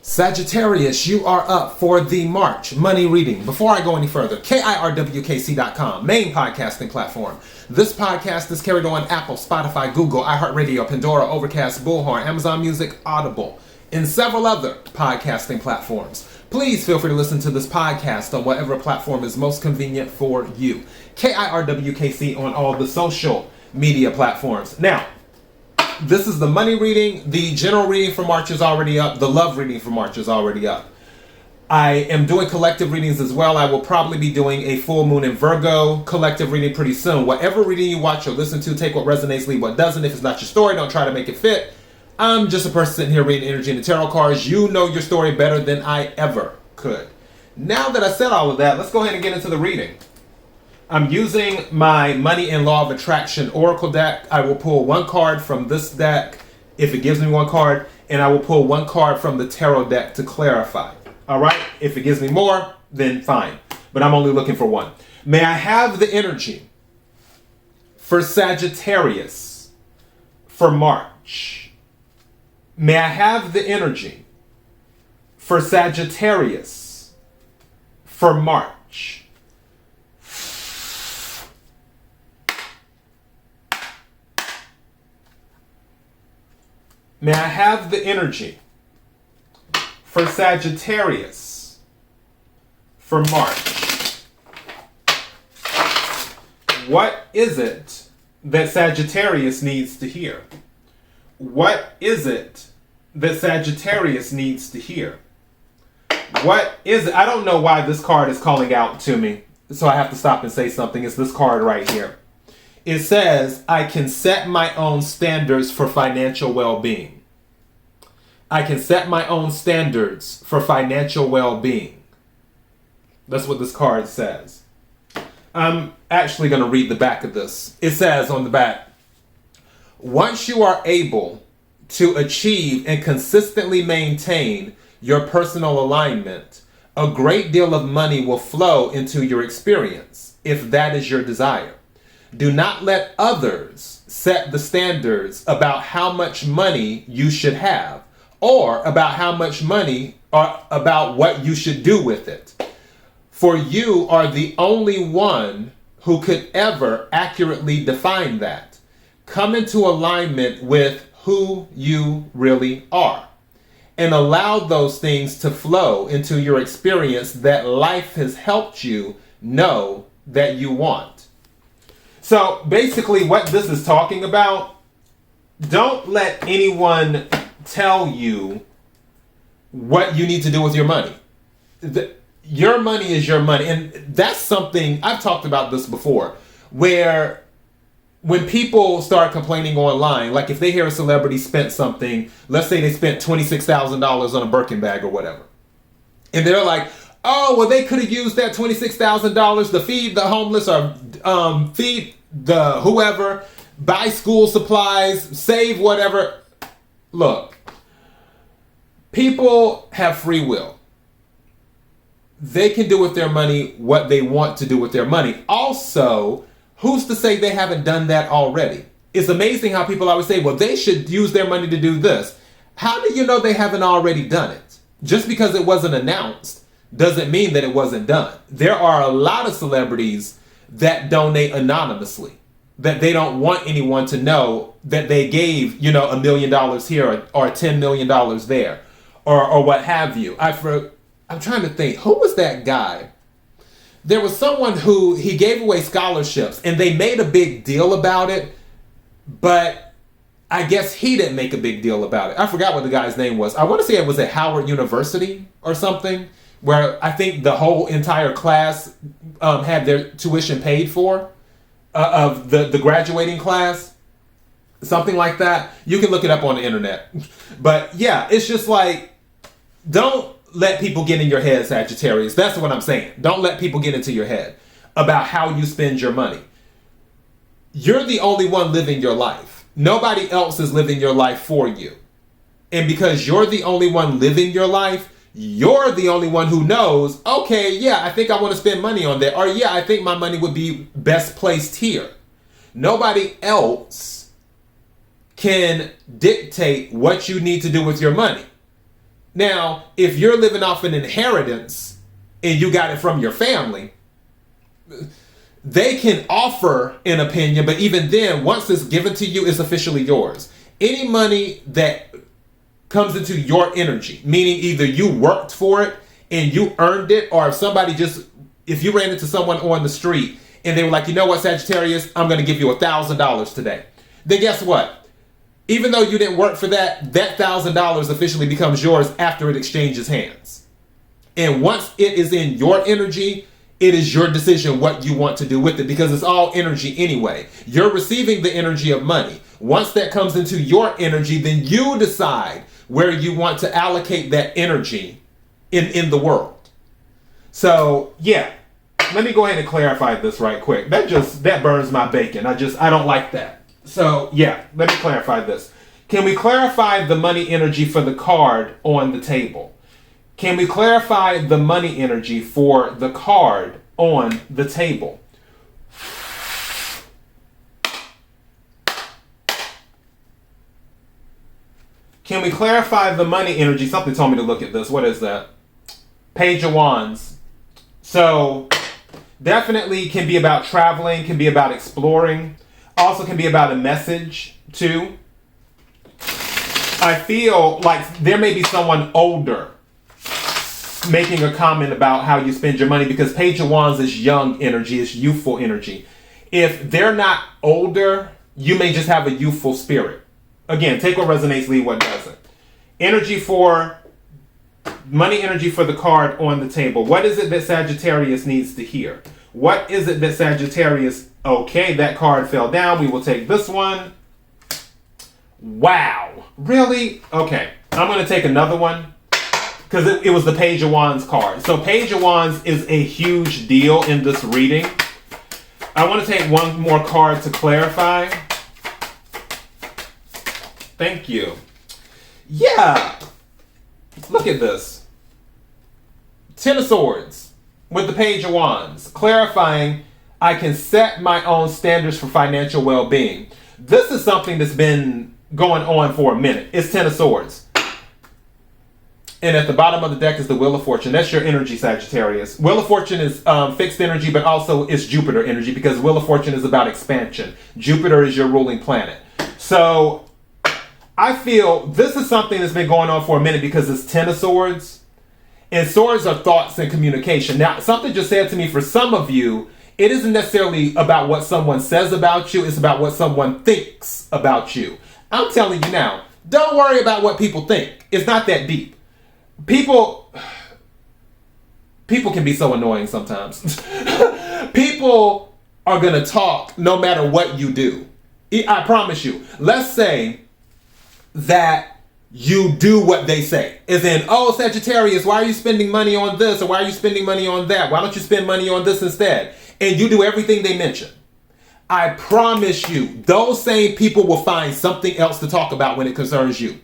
Sagittarius, you are up for the March money reading. Before I go any further, KIRWKC.com, main podcasting platform. This podcast is carried on Apple, Spotify, Google, iHeartRadio, Pandora, Overcast, Bullhorn, Amazon Music, Audible, and several other podcasting platforms. Please feel free to listen to this podcast on whatever platform is most convenient for you. KIRWKC on all the social media platforms. Now, this is the money reading. The general reading for March is already up. The love reading for March is already up. I am doing collective readings as well. I will probably be doing a full moon in Virgo collective reading pretty soon. Whatever reading you watch or listen to, take what resonates, leave what doesn't. If it's not your story, don't try to make it fit. I'm just a person sitting here reading energy and the tarot cards. You know your story better than I ever could. Now that I said all of that, let's go ahead and get into the reading. I'm using my Money and Law of Attraction Oracle deck. I will pull one card from this deck if it gives me one card, and I will pull one card from the tarot deck to clarify. All right? If it gives me more, then fine. But I'm only looking for one. May I have the energy for Sagittarius for March? May I have the energy for Sagittarius for March? May I have the energy for Sagittarius for March? What is it that Sagittarius needs to hear? What is it that Sagittarius needs to hear? What is it? I don't know why this card is calling out to me, so I have to stop and say something. It's this card right here. It says, I can set my own standards for financial well-being. I can set my own standards for financial well-being. That's what this card says. I'm actually going to read the back of this. It says on the back, once you are able to achieve and consistently maintain your personal alignment, a great deal of money will flow into your experience, if that is your desire. Do not let others set the standards about how much money you should have or about how much money or about what you should do with it. For you are the only one who could ever accurately define that. Come into alignment with who you really are and allow those things to flow into your experience that life has helped you know that you want. So basically what this is talking about, don't let anyone tell you what you need to do with your money. Your money is your money. And that's something, I've talked about this before, where when people start complaining online, like if they hear a celebrity spent something, let's say they spent $26,000 on a Birkin bag or whatever. And they're like, oh, well, they could have used that $26,000 to feed the homeless or feed the whoever, buy school supplies, save whatever. Look, people have free will. They can do with their money what they want to do with their money. Also, who's to say they haven't done that already? It's amazing how people always say, well, they should use their money to do this. How do you know they haven't already done it? Just because it wasn't announced doesn't mean that it wasn't done. There are a lot of celebrities that donate anonymously, that they don't want anyone to know that they gave, $1 million here or $10 million there or what have you. I'm trying to think, who was that guy? There was someone who he gave away scholarships and they made a big deal about it, but I guess he didn't make a big deal about it. I forgot what the guy's name was. I want to say it was at Howard University or something, where I think the whole entire class had their tuition paid for of the graduating class. Something like that. You can look it up on the internet. But yeah, it's just like, don't let people get in your head, Sagittarius. That's what I'm saying. Don't let people get into your head about how you spend your money. You're the only one living your life. Nobody else is living your life for you. And because you're the only one living your life, you're the only one who knows, okay, yeah, I think I want to spend money on that. Or yeah, I think my money would be best placed here. Nobody else can dictate what you need to do with your money. Now, if you're living off an inheritance and you got it from your family, they can offer an opinion, but even then, once it's given to you, it's officially yours. Any money that comes into your energy, meaning either you worked for it and you earned it, or if you ran into someone on the street and they were like, you know what, Sagittarius, I'm going to give you $1,000 today. Then guess what? Even though you didn't work for that, that $1,000 officially becomes yours after it exchanges hands. And once it is in your energy, it is your decision what you want to do with it, because it's all energy anyway. You're receiving the energy of money. Once that comes into your energy, then you decide where you want to allocate that energy in the world. So, yeah. Let me go ahead and clarify this right quick. That burns my bacon. I don't like that. So, yeah, let me clarify this. Can we clarify the money energy for the card on the table? Can we clarify the money energy for the card on the table? Can we clarify the money energy? Something told me to look at this. What is that? Page of Wands. So, definitely can be about traveling, can be about exploring. Also can be about a message, too. I feel like there may be someone older making a comment about how you spend your money, because Page of Wands is young energy, it's youthful energy. If they're not older, you may just have a youthful spirit. Again, take what resonates, leave what doesn't. Money energy for the card on the table. What is it that Sagittarius needs to hear? What is it that Sagittarius... Okay, that card fell down. We will take this one. Wow. Really? Okay. I'm going to take another one, because it was the Page of Wands card. So Page of Wands is a huge deal in this reading. I want to take one more card to clarify. Thank you. Yeah. Look at this. Ten of Swords with the Page of Wands. Clarifying, I can set my own standards for financial well-being. This is something that's been going on for a minute. It's Ten of Swords. And at the bottom of the deck is the Wheel of Fortune. That's your energy, Sagittarius. Wheel of Fortune is fixed energy, but also it's Jupiter energy, because Wheel of Fortune is about expansion. Jupiter is your ruling planet. So I feel this is something that's been going on for a minute, because it's Ten of Swords. And swords are thoughts and communication. Now, something just said to me, for some of you, it isn't necessarily about what someone says about you. It's about what someone thinks about you. I'm telling you now, don't worry about what people think. It's not that deep. People can be so annoying sometimes. People are going to talk no matter what you do. I promise you. Let's say that you do what they say. As in, oh, Sagittarius, why are you spending money on this? Or why are you spending money on that? Why don't you spend money on this instead? And you do everything they mention. I promise you, those same people will find something else to talk about when it concerns you.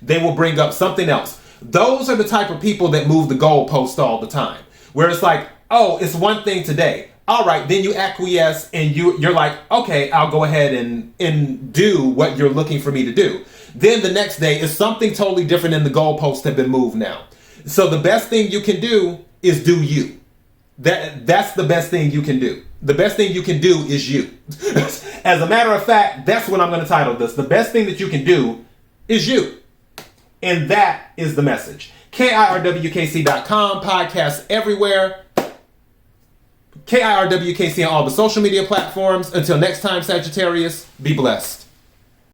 They will bring up something else. Those are the type of people that move the goalpost all the time. Where it's like, oh, it's one thing today. All right, then you acquiesce and you're like, okay, I'll go ahead and do what you're looking for me to do. Then the next day is something totally different and the goalposts have been moved now. So the best thing you can do is do you. That's the best thing you can do. The best thing you can do is you. As a matter of fact, that's what I'm going to title this. The best thing that you can do is you. And that is the message. KIRWKC.com, podcasts everywhere. KIRWKC on all the social media platforms. Until next time, Sagittarius, be blessed.